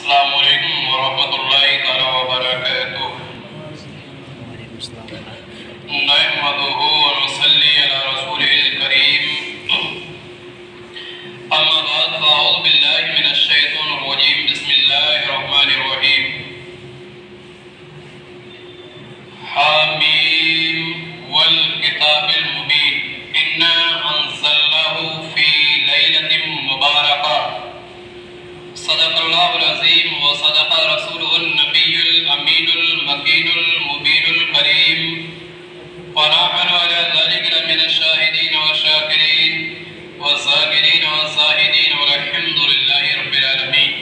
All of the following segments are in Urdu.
السلام علیکم ورحمۃ اللہ تعالی وبرکاتہ۔ نحمدہ ونصلی علی رسولہ الکریم، اما بعد فاعوذ باللہ من الشیطان الرجیم، بسم اللہ الرحمن الرحیم۔ حامیم والکتاب المبین، انا انزلناہ فی لیلۃ مبارکہ، صدق اللہ العظیم وصدق رسولہ النبی الامین المکین المبین الکریم، ونحن علی ذلک لمن الشاہدین والشاکرین والذاکرین والزاہدین والحمد للہ رب العالمین۔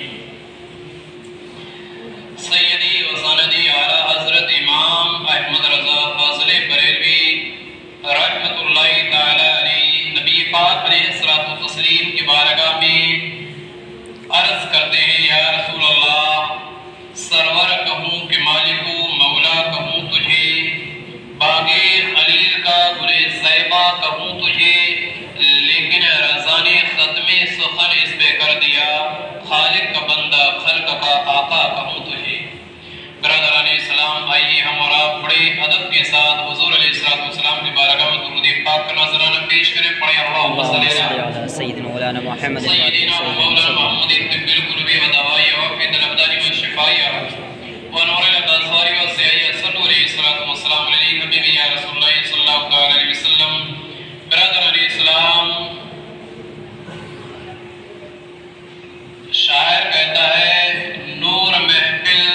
سیدی و سندی اعلی حضرت امام احمد رضا فاضل بریلوی رحمۃ اللہ تعالی علیہ، نبی پاک علیہ الصلوۃ والتسلیم کی بارگاہ میں عرض کرتے ہیں، یا رسول اللہ، سرور کہوں کہ مالک مولا کہوں تجھے، باغ خلیل کا گل زیبا کہوں تجھے، لیکن رضا نے ختم سخن اس پہ کر دیا، خالق کا بندہ خلق کا آقا کہوں تجھے۔ برادران اسلام، آئیے ہم اور آپ بڑے ادب کے ساتھ حضور علیہ السلام کی بارگاہ میں درود پاک کا نذرانہ پیش کریں۔ پڑھیں اللہم صلی علی سیدنا مولانا محمد سیدنا مولانا محمد طب القلوب ودوائی وعافیت الابدان والشفائی ونور الابصار والضیاء، صلو علیہ الصلوۃ والسلام علیہ حبیبی یا رسول اللہ صلی اللہ علیہ وسلم۔ برادران اسلام، شاعر کہتا ہے نور محفل،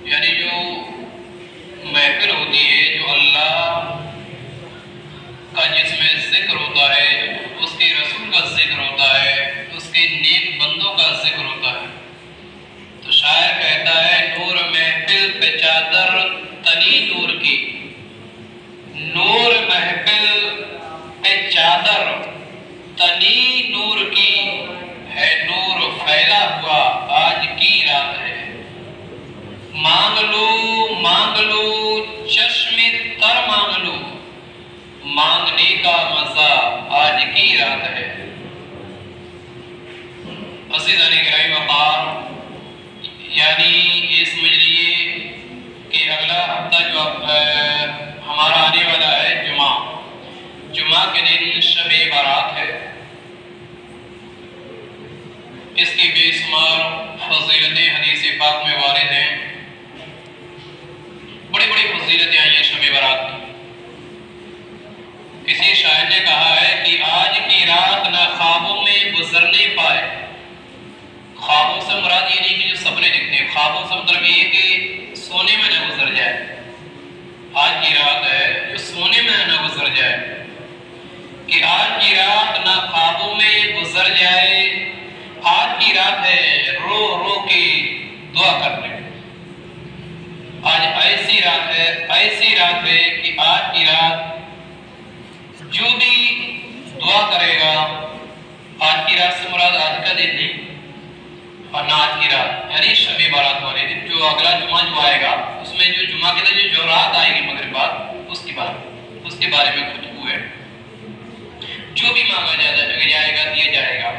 یعنی جو محفل ہوتی ہے، جو اللہ کا جس میں ذکر ہوتا ہے، اس کے رسول کا ذکر ہوتا ہے، اس کے نیک بندوں کا ذکر ہوتا ہے، تو شاعر کہتا ہے نور محفل پہ چادر تنی نور کی، نور محفل پہ چادر تنی نور کی، ہے نور پھیلا ہوا آج کی رات ہے، مانگ لو چشم تر مانگ لو، مانگنے کا مزہ آج کی رات ہے۔ عزیزان گرامی وقار، یعنی یہ سمجھ لیے کہ اگلا ہفتہ جو ہمارا آنے والا ہے جمعہ کے دن شب برات ہے، اس کی بے شمار فضیلتیں حدیث پاک میں وارد ہیں، بڑی بڑی فضیلتیں آئی ہیں شب برات کی۔ کسی شاعر نے کہا ہے کہ آج کی رات نہ خوابوں میں گزرنے پائے، خوابوں سے مراد یہ نہیں کہ جو سپنے دکھتے ہیں، خوابوں سے مطلب یہ کہ سونے میں نہ گزر جائے، آج کی رات ہے جو سونے میں نہ گزر جائے، کہ آج کی رات نہ خوابوں میں گزر جائے، آج کی رات ہے رو رو کے دعا کر لیں، آج ایسی رات ہے کہ آج کی رات جو بھی دعا کرے گا، آج کی رات سے مراد آج کا دن نہیں، اور نہ آج کی رات یعنی شب برات والے دن، جو اگلا جمعہ جو آئے گا اس میں جو جمعہ کے دن جو رات آئے گی مغرب بعد، اس کے بارے میں گفتگو ہے۔ جو بھی مانگا جائے گا دیا جائے گا۔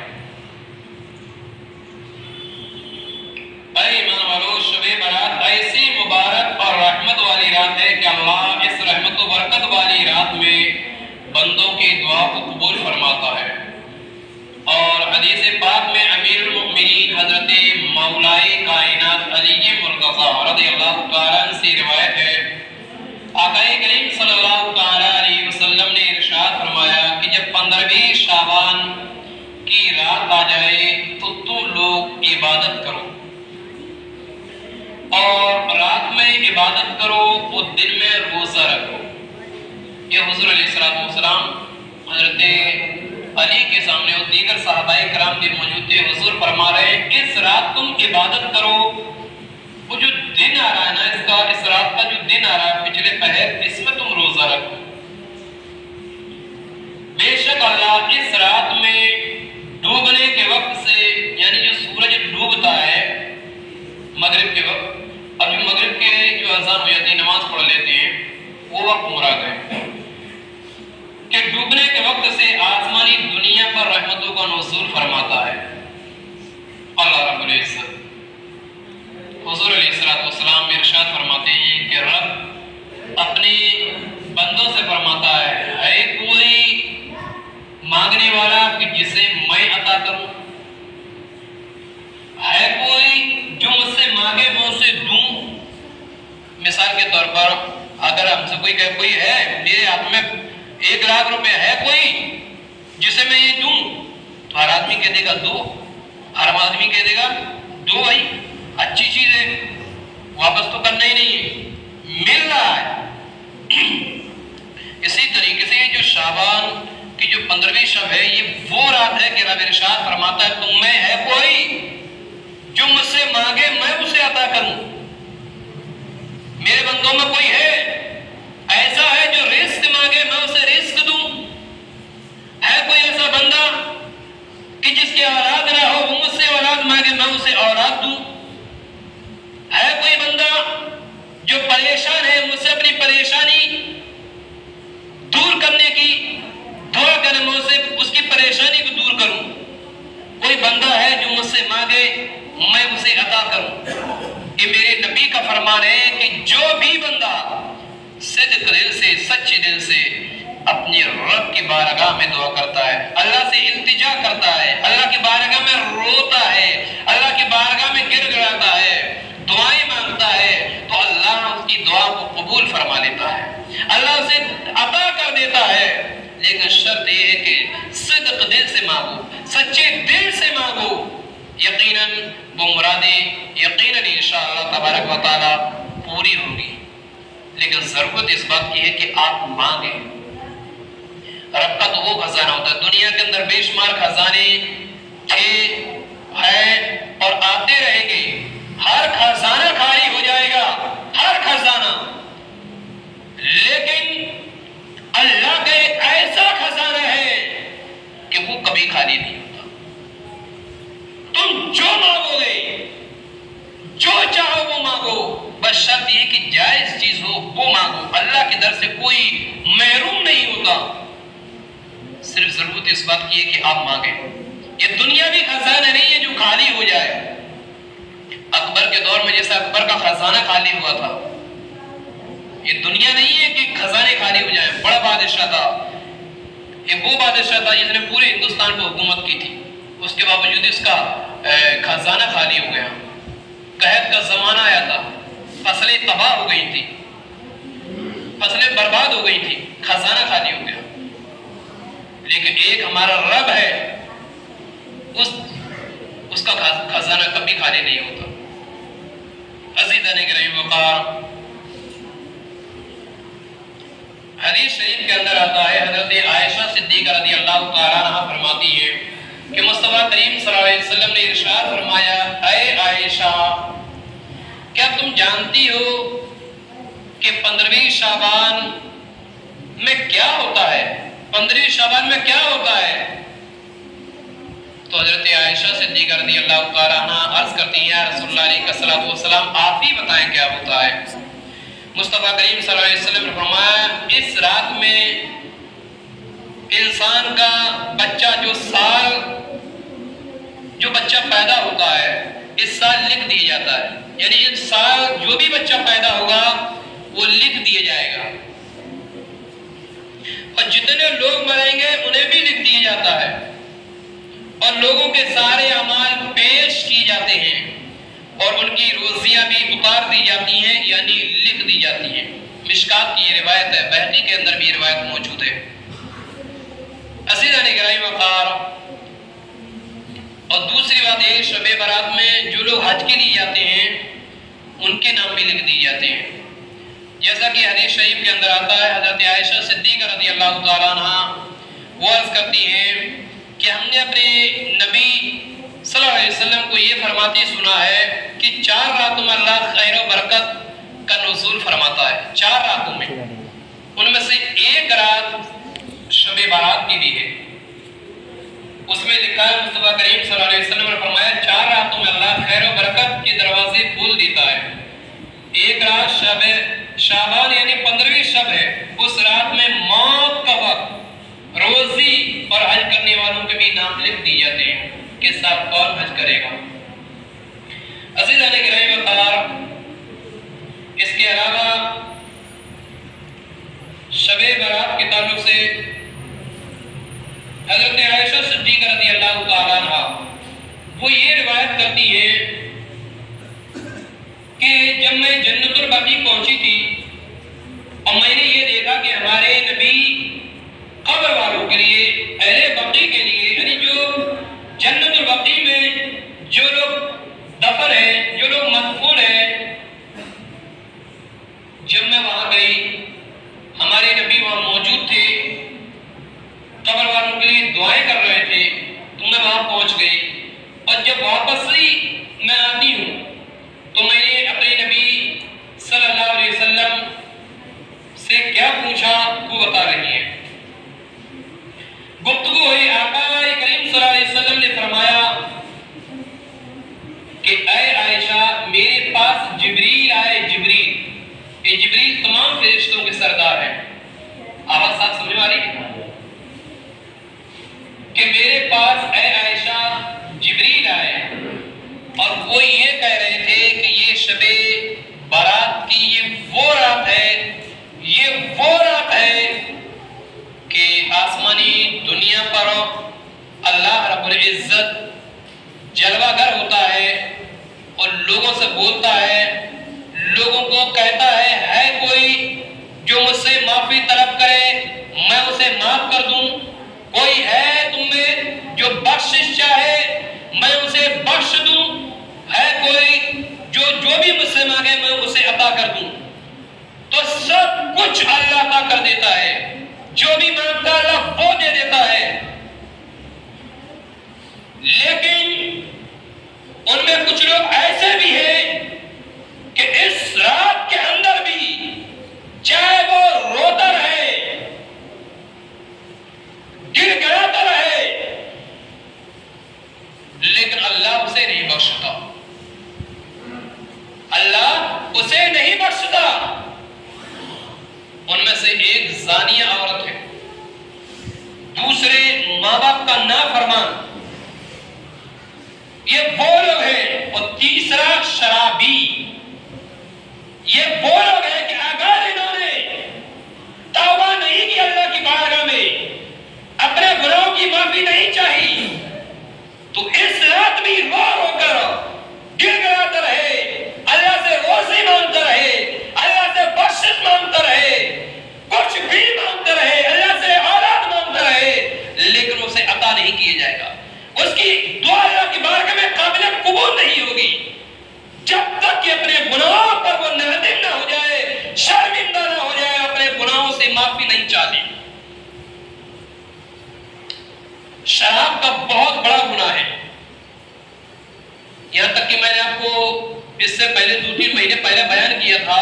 اے ایمان والو، شب برات ایسی مبارک اور رحمت والی رات ہے کہ اللہ اس رحمت و برکت والی رات میں بندوں کی دعا کو قبول فرماتا ہے، اور حدیث پاک میں امیر المؤمنین حضرت مولائے کائنات علی مرتضیٰ رضی اللہ تعالیٰ عنہ سے روایت ہے، آقا کریم صلی اللہ تعالیٰ علیہ وسلم نے ارشاد فرمایا کہ جب 15ویں شعبان کی رات آ جائے تو تم لوگ عبادت کرو، اور رات میں عبادت کرو اور دن میں روزہ رکھو۔ یہ حضور علیہ السلام حضرت علی کے سامنے اور دیگر صحابہ کرام بھی موجود تھے، حضور فرما رہے ہیں اس رات تم عبادت کرو، وہ جو دن آ رہا ہے نا، اس رات کا جو دن آ رہا ہے پچھلے پہر، اس میں تم روزہ رکھو۔ بے شک اللہ اس رات میں ڈوبنے کے وقت سے، یعنی جو سورج ڈوبتا ہے مغرب کے وقت، اب جو مغرب کے جو اذان ہو جاتی ہے نماز پڑھ لیتے ہیں، وہ وقت مراد ہے کہ ڈوبنے کے وقت سے آسمانی دنیا پر رحمتوں کا نزول فرماتا ہے۔ اللہ رب العزت مانگے میں اسے دوں. مثال کے طور پر اگر ہم سے کوئی کہے کوئی ہے میرے ہاتھ میں 1,00,000 روپے ہے کوئی جسے میں یہ دوں, تو ہر آدمی کہہ دے گا دو, ہر آدمی کہہ دے گا دو بھائی اچھی چیز ہے, واپس تو کرنا ہی نہیں ہے, مل رہا ہے. اسی طریقے سے جو شعبان کی جو 15ویں شب ہے یہ وہ رات ہے کہ رب ارشاد فرماتا ہے تم میں ہے کوئی جو مجھ سے مانگے میں اسے عطا کروں. میرے بندوں میں کوئی ہے ایسا ہے جو رزق مانگے میں اسے رزق دوں. ہے کوئی ایسا بندہ کہ جس کی اولاد نہ ہو وہ مجھ سے اولاد مانگے میں اسے اولاد دوں. ہے کوئی بندہ جو پریشان ہے مجھ سے اپنی پریشانی دور کرنے کی دعا کرے میں اسے اس کی پریشانی کو دور کروں. کوئی بندہ ہے جو مجھ سے مانگے میں اسے عطا کروں. یہ میرے نبی کا فرمان ہے کہ جو بھی بندہ صدق دل سے سچے دل سے اپنی رب کی بارگاہ میں دعا کرتا ہے, اللہ سے التجا کرتا ہے, اللہ کی بارگاہ میں روتا ہے, اللہ کی بارگاہ میں گر گڑاتا ہے, دعائیں مانگتا ہے, تو اللہ اس کی دعا کو قبول فرما لیتا ہے, اللہ اسے عطا کر دیتا ہے. لیکن شرط یہ ہے کہ صدق دل سے مانگو, سچے دل سے مانگو. یقیناً وہ مرادیں یقیناً انشاءاللہ تبارک و تعالی پوری ہوگی. لیکن ضرورت اس بات کی ہے کہ آپ مانگیں. رب کا تو وہ خزانہ ہوتا ہے, دنیا کے اندر بے شمار خزانے تھے ہیں اور آتے رہیں گے. ہر خزانہ خالی ہو جائے گا, ہر خزانہ. لیکن اللہ کا ایک ایسا خزانہ ہے کہ وہ کبھی خالی نہیں ہوتا. تم جو مانگو گے, جو چاہو وہ مانگو, بس شرط یہ کہ جائز چیز ہو وہ مانگو. اللہ کے در سے کوئی محروم نہیں ہوتا. صرف ضرورت اس بات کی ہے کہ آپ مانگیں. یہ دنیاوی خزانہ نہیں ہے جو خالی ہو جائے. اکبر کے دور میں جیسا اکبر کا خزانہ خالی ہوا تھا, یہ دنیا نہیں ہے کہ خزانے خالی ہو جائیں. بڑا بادشاہ تھا, یہ وہ بادشاہ تھا جس نے پورے ہندوستان پر حکومت کی تھی, اس کے باوجود اس کا خزانہ خالی ہو گیا. قحط کا زمانہ آیا تھا, فصلیں تباہ ہو گئی تھی, فصلیں برباد ہو گئی تھی, خزانہ خالی ہو گیا. لیکن ایک ہمارا رب ہے, اس کا خزانہ کبھی خالی نہیں ہوتا. عزیزان گرامی وقار, حدیث شریف کے اندر آتا ہے, حضرت عائشہ صدیقہ رضی اللہ تعالیٰ عنہ فرماتی ہے کہ مصطفیٰ کریم صلی اللہ علیہ وسلم نے ارشاد فرمایا, اے عائشہ کیا تم جانتی ہو کہ 15ویں شعبان میں کیا ہوتا ہے؟ 15ویں شعبان میں کیا ہوتا ہے؟ تو حضرت عائشہ صدیقہ رضی اللہ تعالیٰ عنہ عرض کرتی ہیں, یا رسول اللہ علیہ السلام آپ ہی بتائیں کیا ہوتا ہے. مصطفیٰ کریم صلی اللہ علیہ وسلم نے فرمایا, اس رات میں انسان کا بچہ جو بچہ پیدا ہوتا ہے اس سال لکھ دیا جاتا ہے. یعنی اس سال جو بھی بچہ پیدا ہوگا وہ لکھ دیا جائے گا, اور جتنے لوگ مریں گے انہیں بھی لکھ دیا جاتا ہے, اور لوگوں کے سارے اعمال پیش کی جاتے ہیں, اور ان کی روزیاں بھی اتار دی جاتی ہیں, یعنی لکھ دی جاتی ہیں. مشکات کی یہ روایت ہے, بہقی کے اندر بھی یہ روایت موجود ہے. عزیزان گرامی وقار, اور دوسری بات یہ, شب برات میں جو لوگ حج کے لیے جاتے ہیں ان کے نام بھی لکھ دی جاتے ہیں. جیسا کہ حدیث شریف کے اندر آتا ہے, حضرت عائشہ صدیقہ رضی اللہ تعالیٰ عنہ وہ عرض کرتی ہیں کہ ہم نے اپنے نبی صلی اللہ علیہ وسلم کو یہ فرماتے سنا ہے کہ 4 راتوں میں اللہ خیر و برکت کا نزول فرماتا ہے. 4 راتوں میں, ان میں سے ایک رات شب برات کی بھی ہے. اس میں لکھا ہے, مصطفیٰ کریم صلی اللہ علیہ وسلم نے فرمایا 4 راتوں میں اللہ خیر و برکت کے دروازے کھول دیتا ہے. ایک رات شب شعبان یعنی 15ویں شب ہے, اس رات میں موت کا وقت, روزی اور حج کرنے والوں کے بھی نام لکھ دی جاتے ہیں کہ صاحب کون حج کرے گا. عزیزان گرامی وقار, اس کے علاوہ شب برات کے تعلق سے حضرت عائشہ صدیقہ رضی اللہ تعالیٰ عنہ وہ یہ روایت کرتی ہے البقیع پہنچی تھی اور میں نے یہ دیکھا کہ ہمارے نبی قبر والوں کے لیے، اہل بقیع کے لیے، یعنی جو جنت البقیع میں جو لوگ دفن ہیں، جو لوگ مدفون ہیں، جب میں وہاں گئی ہمارے نبی وہاں موجود تھے، قبر والوں کے لیے دعائیں کر رہے تھے، تو میں وہاں پہنچ گئی اور جب واپس میں آتی ہوں تو میں نے اپنے نبی صلی اللہ علیہ وسلم سے کیا پوچھا وہ بتا رہی ہیں۔ گفتگو ہوئی، آقا کریم صلی اللہ علیہ وسلم نے فرمایا کہ اے عائشہ میرے پاس جبریل آئے، جبریل، یہ جبریل تمام فرشتوں کے سردار ہیں، آواز صاحب سمجھ آ رہی ہے کہ میرے پاس اے عائشہ جبریل آئے اور وہ یہ کہہ رہے تھے کہ یہ شب برات کی یہ وہ رات ہے، یہ وہ رات ہے کہ آسمانی دنیا پر اللہ رب العزت جلوہ گر ہوتا ہے اور لوگوں سے بولتا ہے، لوگوں کو کہتا ہے کوئی جو مجھ سے معافی طلب کرے میں اسے معاف کر دوں، کوئی ہے تم میں جو بخشش چاہے میں اسے بخش دوں، ہے کوئی جو بھی مجھ سے مانگے میں اسے عطا کر دوں۔ تو سب کچھ اللہ عطا کر دیتا ہے، جو بھی مانگتا اللہ وہ دے دیتا ہے، لیکن ان میں کچھ لوگ ایسے بھی ہیں کہ اس رات کے اندر بھی چاہے وہ روتا رہے، گر گراتا رہے، لیکن اللہ اسے نہیں بخشتا، اللہ اسے نہیں بخشتا۔ ان میں سے ایک زانیہ عورت ہے، دوسرے ماں باپ کا نافرمان، یہ وہ لوگ ہیں، اور تیسرا شرابی، یہ وہ لوگ ہیں کہ اگر انہوں نے توبہ نہیں کی اللہ کی بارگاہ میں، اپنے گناہوں کی معافی نہیں چاہی، تو اس رات بھی رو رو کر گر گراتا رہے، اللہ سے روزی مانگتا رہے، اللہ سے بخشش مانگتا رہے، کچھ بھی مانگتا رہے، اللہ سے اولاد مانگتا رہے، لیکن اسے عطا نہیں کیا جائے گا، اس کی دعا اللہ کی بارگاہ میں قابل قبول نہیں ہوگی جب تک کہ اپنے گناہوں پر وہ نادم نہ ہو جائے، شرمندہ نہ ہو جائے، اپنے گناہوں سے معافی نہیں چاہے۔ شراب کا بہت بڑا گناہ ہے، یہاں تک کہ میں نے آپ کو اس سے پہلے 2-3 مہینے پہلے بیان کیا تھا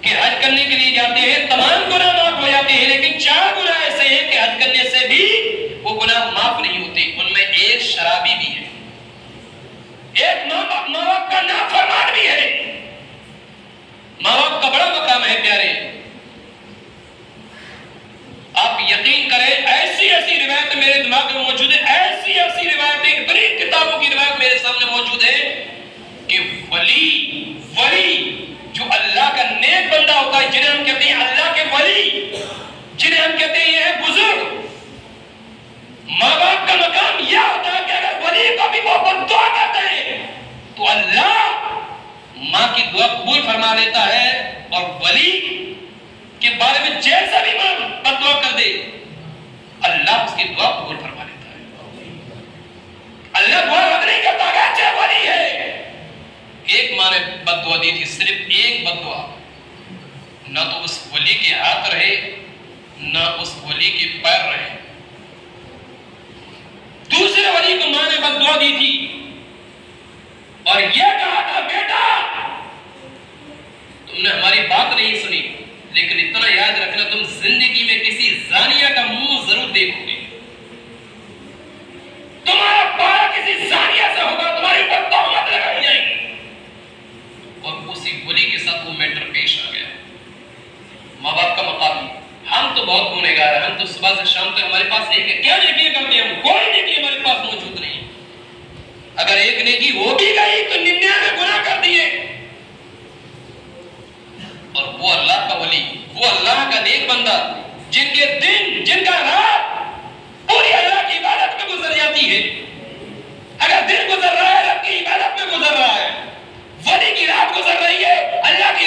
کہ حج کرنے کے لیے جاتے ہیں تمام گناہ معاف ہو جاتے ہیں، لیکن 4 گناہ ایسے ہیں کہ حج کرنے سے بھی وہ گناہ معاف نہیں ہوتے، ان میں ایک شرابی بھی ہے، ایک ماں باپ کا نافرمان بھی ہے۔ ماں باپ کا بڑا مقام ہے پیارے، آپ یقین کریں ایسی روایت میرے دماغ میں موجود ہے، ایسی روایتیں، اتنی کتابوں کی روایت میرے سامنے موجود ہے کہ ولی جو اللہ کا نیک بندہ ہوتا ہے، جنہیں ہم کہتے ہیں اللہ کے ولی، جنہیں ہم کہتے ہیں یہ ہے بزرگ، ماں باپ کا مقام یہ ہوتا ہے کہ اگر ولی کو بھی وہ بد دعا کرتے ہیں تو اللہ ماں کی دعا قبول فرما لیتا ہے، اور ولی کے بارے میں جیسا بھی ماں بد دعا کر دے اللہ اس کی دعا قبول فرما لیتا ہے۔ اللہ دعا رد نہیں کرتا اگرچہ ولی ہے۔ ایک ماں نے بد دعا دی تھی، صرف ایک بد دعا، نہ تو اس ولی کے ہاتھ رہے نہ اس ولی کے پیر رہے۔ دوسرے ولی کو ماں نے بد دعا دی تھی اور یہ کہا تھا بیٹا تم نے ہماری بات نہیں سنی، لیکن اتنا یاد رکھنا تم زندگی میں کسی زانیہ کا منہ ضرور دیکھو گے، تمہارا پارا کسی زانیہ سے ہوگا، تمہاری اوپر تہمت لگائی جائے گی۔ اور اسی ولی کے ساتھ وہ میٹر پیش آ گیا۔ ماں باپ کا مقام، ہم تو بہت گنہگار ہیں، ہم تو صبح سے شام تک ہمارے پاس ایک ہے، کیا نیکی کرتے ہیں ہم؟ کوئی نیکی ہمارے پاس موجود نہیں، اگر ایک نیکی ہو بھی گئی تو 99 گناہ کر دیے۔ اور وہ اللہ کا ولی، وہ اللہ کا نیک بندہ جن کے دن، جن کا رات پوری اللہ کی عبادت میں گزر جاتی ہے، اگر دن گزر رہا ہے رب کی عبادت میں گزر رہا ہے، ولی کی رات گزر رہی ہے اللہ کی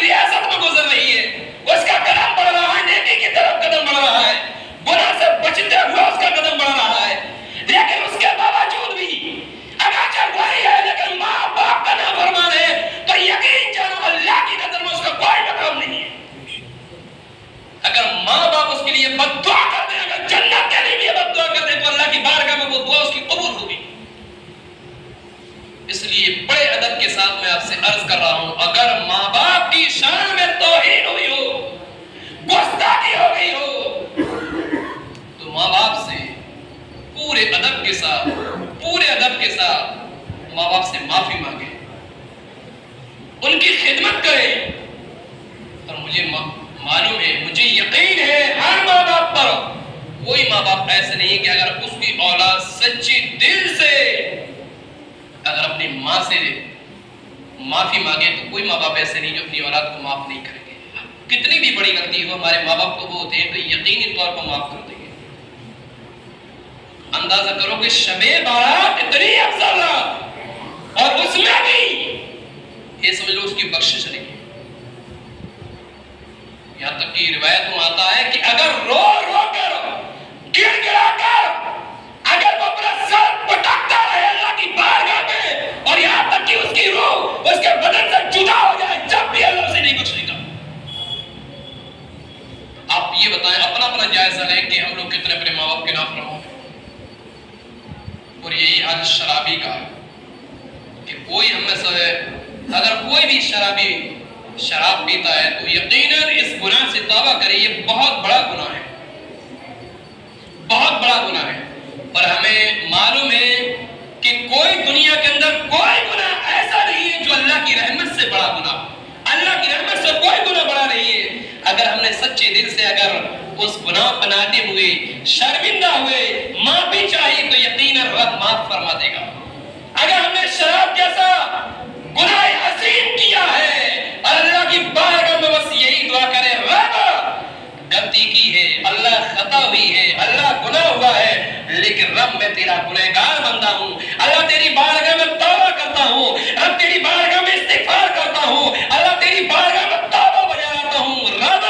عرض کر رہا ہوں اگر ماں باپ کی شان میں توہین ہوئی ہو، گستاخی ہو گئی ہو، تو ماں باپ سے پورے ادب کے ساتھ ماں باپ سے معافی مانگے، ان کی خدمت کرے۔ اور مجھے معلوم ہے، مجھے یقین ہے ہر ماں باپ پر کوئی ماں باپ ایسے نہیں کہ اگر اس کی اولاد سچی دل سے اگر اپنی ماں سے معافی مانگے تو کوئی ماں باپ ایسے نہیں جو اپنی اولاد کو معاف نہیں کریں گے۔ کتنی بھی بڑی غلطی ہو، ہمارے ماں باپ تو وہ ہوتے ہیں تو یقینی طور پر معاف کر دیں گے۔ اندازہ کرو کہ شب بارات اتنی افضل رات اور اس میں بھی یہ سمجھ لو اس کی بخشش نہیں ہے۔ یہاں تک کہ روایت میں آتا ہے کہ اگر رو رو کر گڑ گڑا کر اگر وہ اپنا سر پٹکتا رہے اللہ کی بارگاہ میں اور یہاں تک کہ اس کی روح اس کے بدن سے جدا ہو جائے، جب بھی اللہ اسے نہیں بخشے گا۔ آپ یہ بتائیں، اپنا جائزہ لیں کہ ہم لوگ کتنے اپنے ماں باپ کے نافرمان ہیں۔ اور یہی حال شرابی کا ہے کہ کوئی ہم میں سے اگر کوئی بھی شرابی شراب پیتا ہے تو یقیناً اس گناہ سے توبہ کرے، یہ بہت بڑا گناہ ہے، بہت بڑا گناہ ہے۔ اور ہمیں معلوم ہے کہ کوئی دنیا کے اندر کوئی گناہ ایسا نہیں ہے جو اللہ کی رحمت سے بڑا گناہ، اللہ کی رحمت سے کوئی گناہ بڑا نہیں ہے۔ اگر ہم نے سچے دل سے اگر اس گناہ بناتے ہوئے شرمندہ ہوئے معافی چاہیے تو یقیناً رب معاف فرما دے گا۔ اگر ہم نے شراب جیسا گناہ عظیم کیا ہے اور اللہ کی بارگاہ میں بس یہی دعا کرے رب غلطی کی ہے، اللہ خطا ہوئی ہے، اللہ گناہ ہوا ہے، لیکن رب میں تیرا گنہگار بندہ ہوں، اللہ تیری بارگاہ میں توبہ کرتا ہوں، رب تیری بارگاہ میں استغفار کرتا ہوں، اللہ تیری بارگاہ میں توبہ بجاتا ہوں، رب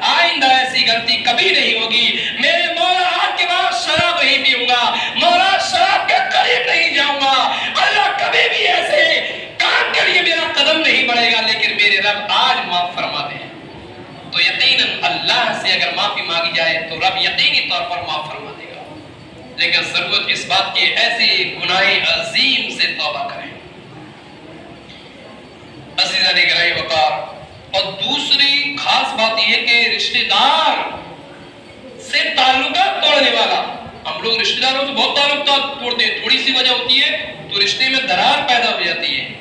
آئندہ ایسی غلطی کبھی نہیں ہوگی، میرے مولا آج کے بعد شراب نہیں پیوں گا، مولا شراب کے قریب نہیں جاؤں گا، اللہ کبھی بھی ایسے کام کے لیے میرا قدم نہیں بڑھے گا، لیکن میرے رب آج معاف فرما دے۔ تو یقیناً اللہ سے اگر معافی مانگی جائے تو رب یقینی طور پر معاف فرما دے گا، لیکن ضرورت اس بات کی ایسے گناہ عظیم سے توبہ کریں۔ عزیزان گرامی وقار، اور دوسری خاص بات یہ ہے کہ رشتہ دار سے تعلقات توڑنے والا، ہم لوگ رشتہ داروں سے بہت تعلقات توڑتے ہیں، تھوڑی سی وجہ ہوتی ہے تو رشتے میں درار پیدا ہو جاتی ہے۔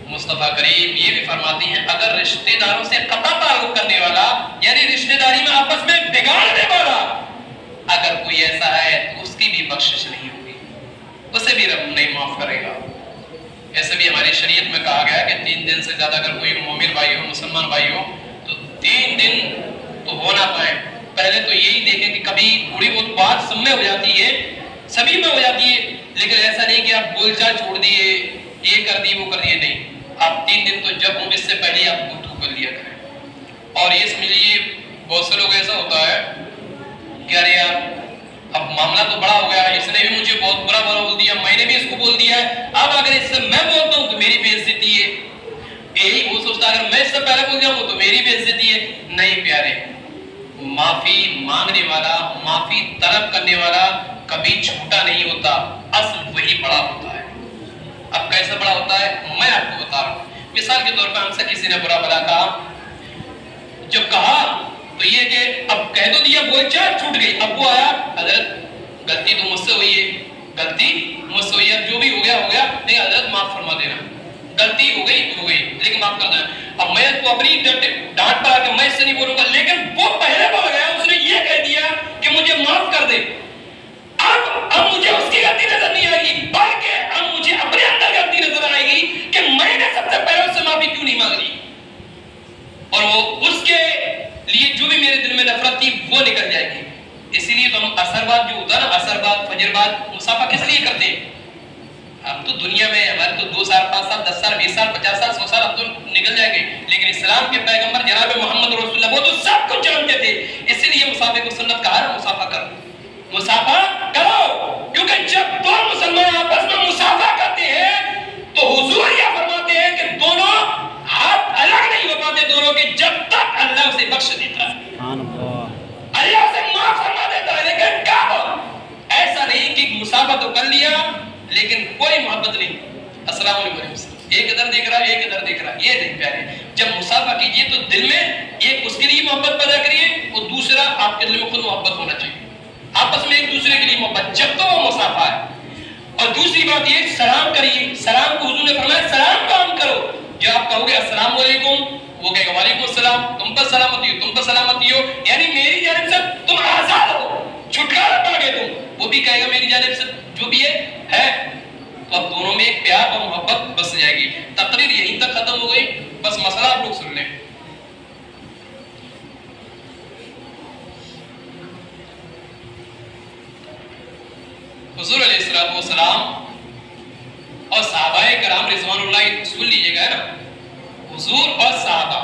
مصطفیٰ کریم یہ بھی فرماتی ہیں اگر رشتہ داروں سے قطع تعلق کرنے والا یعنی رشتہ داری میں آپس میں بگاڑنے والا اگر کوئی ایسا ہے تو اس کی بھی بخشش نہیں ہوگی، اسے بھی رب نہیں معاف کرے گا۔ ایسے بھی ہماری شریعت میں کہا گیا ہے کہ 3 دن سے زیادہ اگر کوئی مومن بھائی ہو، مسلمان بھائی ہو تو 3 دن تو ہو نہ پائے۔ پہلے تو یہی دیکھیں کہ کبھی تھوڑی بہت بات سب میں ہو جاتی ہے، سبھی میں ہو جاتی ہے، لیکن ایسا نہیں کہ آپ بول چال چھوڑ دیے، یہ کر دی وہ کر دیے، نہیں، آپ 3 دن تو جب ہوں اس سے پہلے آپ گفتگو کر لیا کریں۔ اور یہ سمجھ لیجیے بہت سے لوگ ایسا ہوتا ہے کہ ارے یار اب معاملہ تو بڑا ہو گیا، اس نے بھی مجھے بہت برا بول دیا، میں نے بھی اس کو بول دیا ہے، اب اگر اس سے میں بولتا ہوں تو میری بے عزتی ہے۔ یہی وہ سوچتا ہے اگر میں اس سے پہلے بول جاؤں تو میری بے عزتی ہے۔ نہیں پیارے، معافی مانگنے والا، معافی طلب کرنے والا کبھی چھوٹا نہیں ہوتا، اصل وہی بڑا ہوتا ہے۔ اب کیسے بڑا ہوتا ہے میں آپ کو بتا رہا ہوں۔ مثال کے طور پر ہم سے کسی نے برا بلا کہا، جب کہا تو یہ کہ اب کہہ تو دیا، بول چال چھوٹ گئی، اب وہ آیا حضرت غلطی تو مجھ سے ہوئی ہے، غلطی مجھ سے ہوئی ہے، جو بھی ہو گیا ہو گیا، لیکن حضرت معاف فرما دینا، غلطی ہو گئی لیکن معاف کر دینا۔ اب میں اس کو اپنی ڈانٹ پر آ کے میں اس سے نہیں بولوں گا، لیکن وہ پہلے بول گیا، اس نے یہ کہہ دیا کہ مجھے معاف کر دے، اب مجھے اس کی غلطی نظر نہیں آئے گی، بلکہ اب مجھے اپنے اندر غلطی نظر آئے گی کہ میں نے سب سے پہلے اس سے معافی کیوں نہیں مانگ لی، اور وہ اس کے لیے جو بھی میرے دل میں نفرت تھی وہ نکل جائے گی۔ اسی لیے تو ہم عصر بعد جو ہوتا ہے نا، عصر بعد فجر بعد مصافحہ کس لیے کرتے ہیں؟ اب تو دنیا میں ہمارے تو 2 سال 5 سال 10 سال 20 سال 50 سال 100 سال اب تو نکل جائیں گے، لیکن اسلام کے پیغمبر جناب محمد رسول اللہ وہ تو سب کچھ جانتے تھے، اسی لیے مصافحے کو سنت کہا ہے، مصافحہ کرو، مصافحہ کرو، کیونکہ جب 2 مسلمان آپس میں مصافحہ کرتے ہیں تو حضور یہ فرماتے ہیں کہ دونوں ہاتھ الگ نہیں ہو پاتے دونوں کے جب تک اللہ اسے بخش دیتا ہے، اللہ سے معاف فرما دیتا ہے، لیکن کب ایسا نہیں کہ مصافحہ تو کر لیا لیکن کوئی محبت نہیں۔ السلام علیکم۔ ایک ادھر دیکھ رہا ہے ایک ادھر دیکھ رہا ہے، یہ نہیں پیارے. جب مصافحہ کیجئے تو دل میں ایک اس کے لیے محبت پیدا کریے اور دوسرا آپ کے دل میں خود محبت ہونا چاہیے، آپس میں ایک دوسرے کے لیے محبت، جب تو وہ مصافحہ ہے. اور دوسری بات یہ سلام کریے. سلام کو حضور نے فرمایا سلام کام کرو. جو آپ کہو گے السلام علیکم، وہ کہے گا وعلیکم السلام، تم پر سلامتی ہو، تم پر سلامتی ہو، یعنی میری جانب سے تم آزاد ہو، چھٹکارا پا گئے تم. وہ بھی کہے گا میری جانب سے جو بھی ہے. تو اب دونوں میں ایک پیار اور محبت بس جائے گی. تقریر یہیں تک ختم ہو گئی. بس مسئلہ آپ لوگ سن لیں. حضور علیہ السلام اور صحابہ کرام رضوان اللہ سن لیجئے گا نا. حضور اور صحابہ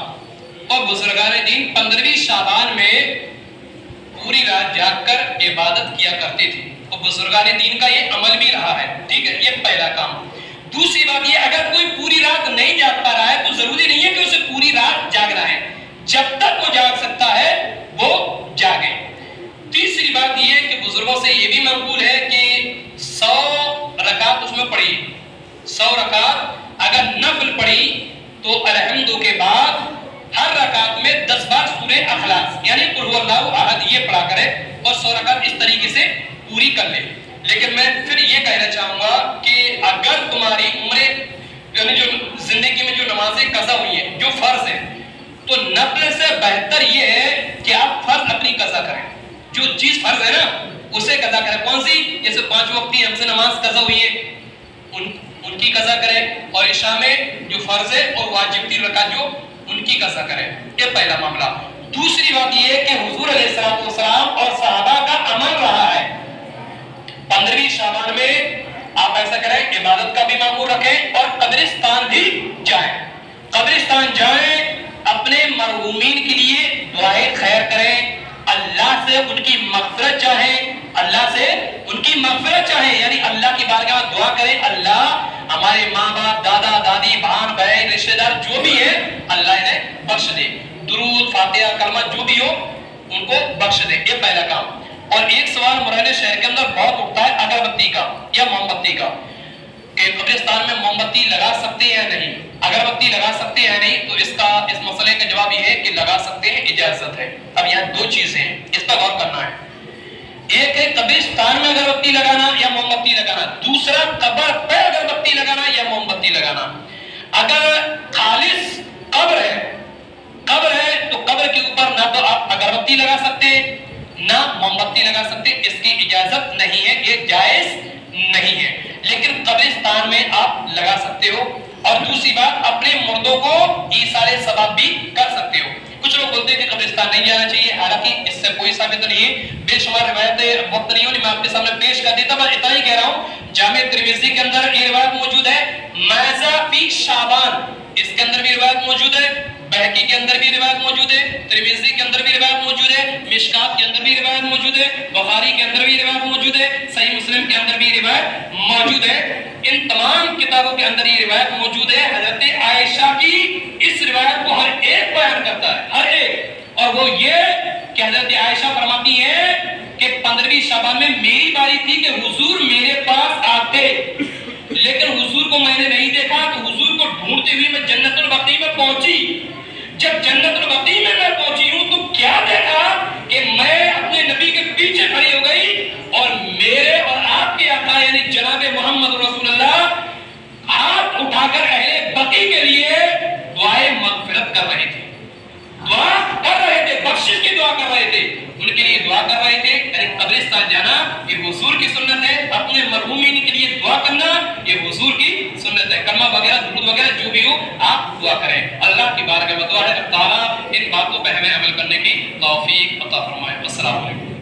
اور بزرگان دین 15ویں شعبان میں پوری رات جاگ کر عبادت کیا کرتے تھے اور بزرگان دین کا یہ عمل بھی رہا ہے. ٹھیک ہے، یہ پہلا کام. دوسری بات یہ اگر کوئی پوری رات نہیں جاگ پا رہا ہے تو ضروری نہیں ہے کہ اسے پوری رات جاگنا ہے، جب تک وہ جاگ سکتا ہے وہ جاگے. تیسری بات یہ کہ بزرگوں سے یہ بھی منقول ہے کہ 100 رکعت اس میں پڑھی. 100 رکعت اگر نفل پڑھی تو الحمد کے بعد ہر رکعت میں 10 بار سورہ اخلاص یعنی قل هو اللہ احد یہ پڑھا کرے اور 100 رکعت اس طریقے سے پوری کر لے. لیکن میں پھر یہ کہنا چاہوں گا کہ اگر تمہاری عمریں یعنی جو زندگی میں جو نمازیں قضا ہوئی ہیں جو فرض ہیں تو نفل سے بہتر یہ ہے کہ آپ فرض اپنی قضا کریں. جو چیز فرض ہے نا اسے قضا کریں. کون سی؟ جیسے 5 وقتی ہم سے نماز قضا ہوئی ہے ان کی قضا کریں اور عشاء میں جو فرض ہے اور واجب 3 رکعت جو ان کی قضا کریں. یہ پہلا معاملہ. دوسری بات یہ ہے کہ حضور علیہ السلام اور صحابہ کا عمل رہا ہے 15ویں شعبان میں آپ ایسا کریں عبادت کا بھی معمول رکھیں اور قبرستان بھی جائیں. قبرستان جائیں، اپنے مرحومین کے لیے دعائیں خیر کریں، اللہ سے ان کی مغفرت چاہیں، اللہ سے ان کی مغفرت چاہیں یعنی اللہ کی بارگاہ میں دعا کریں اللہ ہمارے ماں باپ دادا دادی بہن بہن رشتہ دار جو بھی ہے اللہ انہیں بخش دے. درود فاتحہ کلمہ جو بھی ہو ان کو بخش دے. یہ پہلا کام. اور ایک سوال مرحلے شہر کے اندر بہت اٹھتا ہے اگربتی کا یا موم بتی کا کہ قبرستان میں موم بتی لگا سکتے ہیں یا نہیں، اگربتی لگا سکتے ہیں یا نہیں. تو اس مسئلے کا جواب یہ ہے کہ لگا سکتے ہیں، اجازت ہے. اب یہاں 2 چیزیں ہیں، اس پر غور کرنا ہے. ایک ہے قبرستان میں اگربتی لگانا یا موم بتی لگانا، دوسرا قبر پہ اگربتی لگانا یا موم بتی لگانا. اگر خالص قبر ہے تو قبر کے اوپر نہ تو آپ اگربتی لگا سکتے نہ موم بتی لگا سکتے، اس کی اجازت نہیں ہے، یہ جائز نہیں ہے. لیکن قبرستان میں آپ لگا سکتے ہو. اور دوسری بات اپنے مردوں کو ایثار ثواب بھی کر سکتے ہو. کچھ لوگ بولتے ہیں کہ قبرستان نہیں جانا چاہیے، حالانکہ اس سے کوئی ثابت نہیں ہے. بے شمار روایتیں وقت نہیں ہونی میں آپ کے سامنے پیش کر دیتا، بس اتنا ہی کہہ رہا ہوں. جامع ترمذی کے اندر یہ روایت موجود ہے ماذا فی شعبان، اس کے اندر بھی روایت موجود ہے. بہقی کے اندر بھی روایت موجود ہے، ترمذی کے اندر بھی روایت موجود ہے، مشکات کے اندر بھی روایت موجود ہے، بخاری کے اندر بھی روایت موجود ہے، صحیح مسلم کے اندر بھی روایت موجود ہے. ان تمام کتابوں کے اندر یہ روایت موجود ہے. حضرت عائشہ کی اس روایت کو ہر ایک بیان کرتا ہے، ہر ایک. اور وہ یہ کہ حضرت عائشہ فرماتی ہے کہ 15ویں شعبان میں میری باری تھی کہ حضور میرے پاس آتے، لیکن حضور کو میں نے نہیں دیکھا. تو حضور کو ڈھونڈتے ہوئے میں جنت البقیع میں پہنچی. جب جنت البقیع میں پہنچی ہوں تو کیا دیکھا کہ میں اپنے نبی کے پیچھے کھڑی ہو گئی اور میرے اور آپ کے آقا یعنی جناب محمد رسول اللہ ہاتھ اٹھا کر اہل بقیع کے لیے دعائے مغفرت کر رہے تھے، دعا کر رہے تھے، بخشش کی دعا کر رہے تھے، ان کے لیے دعا کر رہے تھے. یعنی قبرستان جانا یہ حضور کی سنت ہے، اپنے مرحومین کے لیے دعا کرنا یہ حضور کی سنت ہے. کلمہ وغیرہ درود وغیرہ جو بھی ہو آپ دعا کریں. اللہ کی بارگاہ میں دعا ہے کہ تعالیٰ ان باتوں پہ ہمیں عمل کرنے کی توفیق عطا فرمائے. السلام علیکم.